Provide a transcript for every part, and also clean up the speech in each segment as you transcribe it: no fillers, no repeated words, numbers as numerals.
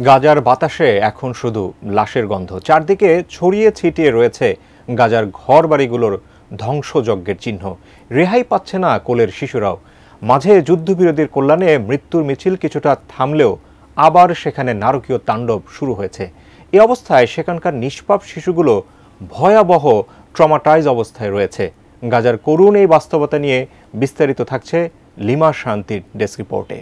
গাজার বাতাসে এখন শুধু লাশের গন্ধ, চারদিকে ছড়িয়ে ছিটিয়ে রয়েছে গাজার ঘরবাড়িগুলোর ধ্বংসযজ্ঞের চিহ্ন। রেহাই পাচ্ছে না কোলের শিশুরাও। মাঝে যুদ্ধবিরোধীর কল্যাণে মৃত্যুর মিছিল কিছুটা থামলেও আবার সেখানে নারকীয় তাণ্ডব শুরু হয়েছে। এই অবস্থায় সেখানকার নিষ্পাপ শিশুগুলো ভয়াবহ ট্রমাটাইজ অবস্থায় রয়েছে। গাজার করুণ এই বাস্তবতা নিয়ে বিস্তারিত থাকছে লিমা শান্তির ডেস্ক রিপোর্টে।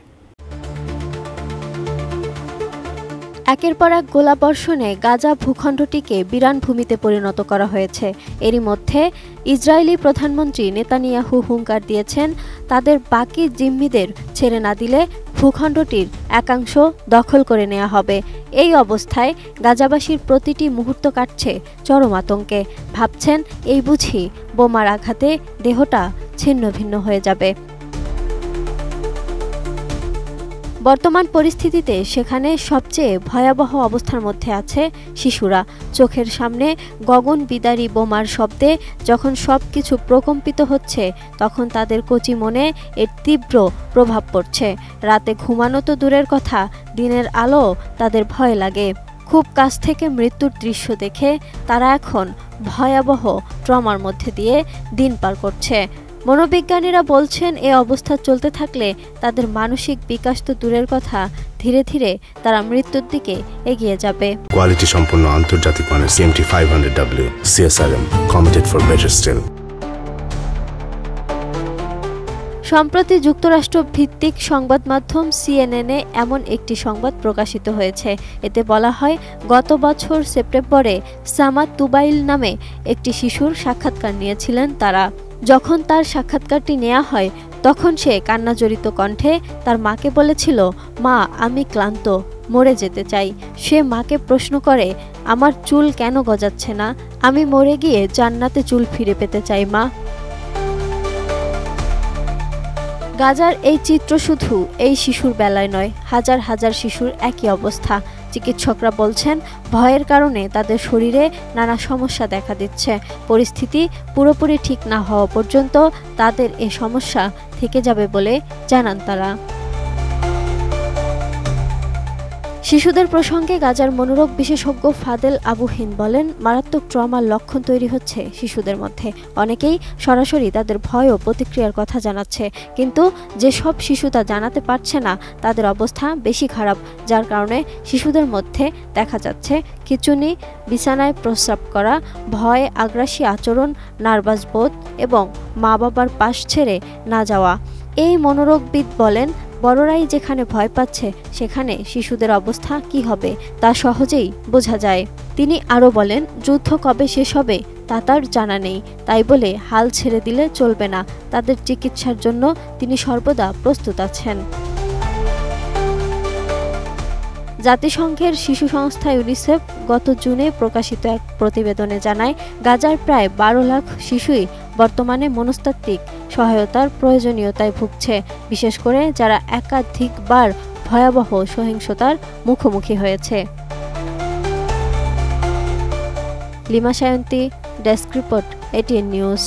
একের পর এক গোলাবর্ষণে গাজা ভূখণ্ডটিকে বিরান ভূমিতে পরিণত করা হয়েছে। এরই মধ্যে ইসরায়েলি প্রধানমন্ত্রী নেতানিয়াহু হুঙ্কার দিয়েছেন, তাদের বাকি জিম্মিদের ছেড়ে না দিলে ভূখণ্ডটির একাংশ দখল করে নেওয়া হবে। এই অবস্থায় গাজাবাসীর প্রতিটি মুহূর্ত কাটছে চরম আতঙ্কে। ভাবছেন, এই বুঝি বোমার আঘাতে দেহটা ছিন্ন ভিন্ন হয়ে যাবে। বর্তমান পরিস্থিতিতে সেখানে সবচেয়ে ভয়াবহ অবস্থার মধ্যে আছে শিশুরা। চোখের সামনে গগন বিদারী বোমার শব্দে যখন সবকিছু প্রকম্পিত হচ্ছে, তখন তাদের কচি মনে এর তীব্র প্রভাব পড়ছে। রাতে ঘুমানো তো দূরের কথা, দিনের আলো তাদের ভয় লাগে। খুব কাছ থেকে মৃত্যুর দৃশ্য দেখে তারা এখন ভয়াবহ ট্রমার মধ্যে দিয়ে দিন পার করছে। মনোবিজ্ঞানীরা বলছেন, এ অবস্থা চলতে থাকলে তাদের মানসিক বিকাশ তো দূরের কথা, ধীরে ধীরে তারা মৃত্যুর দিকে এগিয়ে যাবে। কোয়ালিটি সম্পন্ন আন্তর্জাতিক মানের CMT 500W CSRM committed for better still। সম্প্রতি যুক্তরাষ্ট্র ভিত্তিক সংবাদ মাধ্যম CNN-এ এমন একটি সংবাদ প্রকাশিত হয়েছে। এতে বলা হয়, গত বছর সেপ্টেম্বরে সামাদ তুবাইল নামে একটি শিশুর সাক্ষাৎকার নিয়েছিলেন তারা। যখন তার সাক্ষাৎকারটি নেওয়া হয়, তখন সে কান্নাজড়িত কণ্ঠে তার মাকে বলেছিল, মা, আমি ক্লান্ত, মরে যেতে চাই। সে মাকে প্রশ্ন করে, আমার চুল কেন গজাচ্ছে না? আমি মরে গিয়ে জান্নাতে চুল ফিরে পেতে চাই মা। গাজার এই চিত্র শুধু এই শিশুর বেলায় নয়, হাজার হাজার শিশুর একই অবস্থা। চিকিৎসকরা বলছেন, ভয়ের কারণে তাদের শরীরে নানা সমস্যা দেখা দিচ্ছে। পরিস্থিতি পুরোপুরি ঠিক না হওয়া পর্যন্ত তাদের এ সমস্যা থেকে যাবে বলে জানান তারা। শিশুদের প্রসঙ্গে গাজার মনোরোগ বিশেষজ্ঞ ফাদেল আবু হিন্দ বলেন, মারাত্মক ট্রমার লক্ষণ তৈরি হচ্ছে শিশুদের মধ্যে। অনেকেই সরাসরি তাদের ভয় ও প্রতিক্রিয়ার কথা জানাচ্ছে, কিন্তু যেসব শিশু তা জানাতে পারছে না, তাদের অবস্থা বেশি খারাপ, যার কারণে শিশুদের মধ্যে দেখা যাচ্ছে খিঁচুনি, বিছানায় প্রস্রাব করা, ভয়, আগ্রাসী আচরণ, নার্ভাস বোধ এবং মা বাবার পাশ ছেড়ে না যাওয়া। এই মনোরোগবিদ বলেন, বড়রাই যেখানে ভয় পাচ্ছে, সেখানে শিশুদের অবস্থা কি হবে তা সহজেই বোঝা যায়। তিনি আরও বলেন, যুদ্ধ কবে শেষ হবে তা তার জানা নেই, তাই বলে হাল ছেড়ে দিলে চলবে না। তাদের চিকিৎসার জন্য তিনি সর্বদা প্রস্তুত আছেন। জাতিসংঘের শিশু সংস্থা ইউনিসেফ গত জুনে প্রকাশিত এক প্রতিবেদনে জানায়, গাজার প্রায় 12 লাখ শিশুই বর্তমানে মনস্তাত্ত্বিক সহায়তার প্রয়োজনীয়তায় ভুগছে, বিশেষ করে যারা একাধিকবার ভয়াবহ সহিংসতার মুখোমুখি হয়েছে। Lima Shayanti, desk report, ATN news.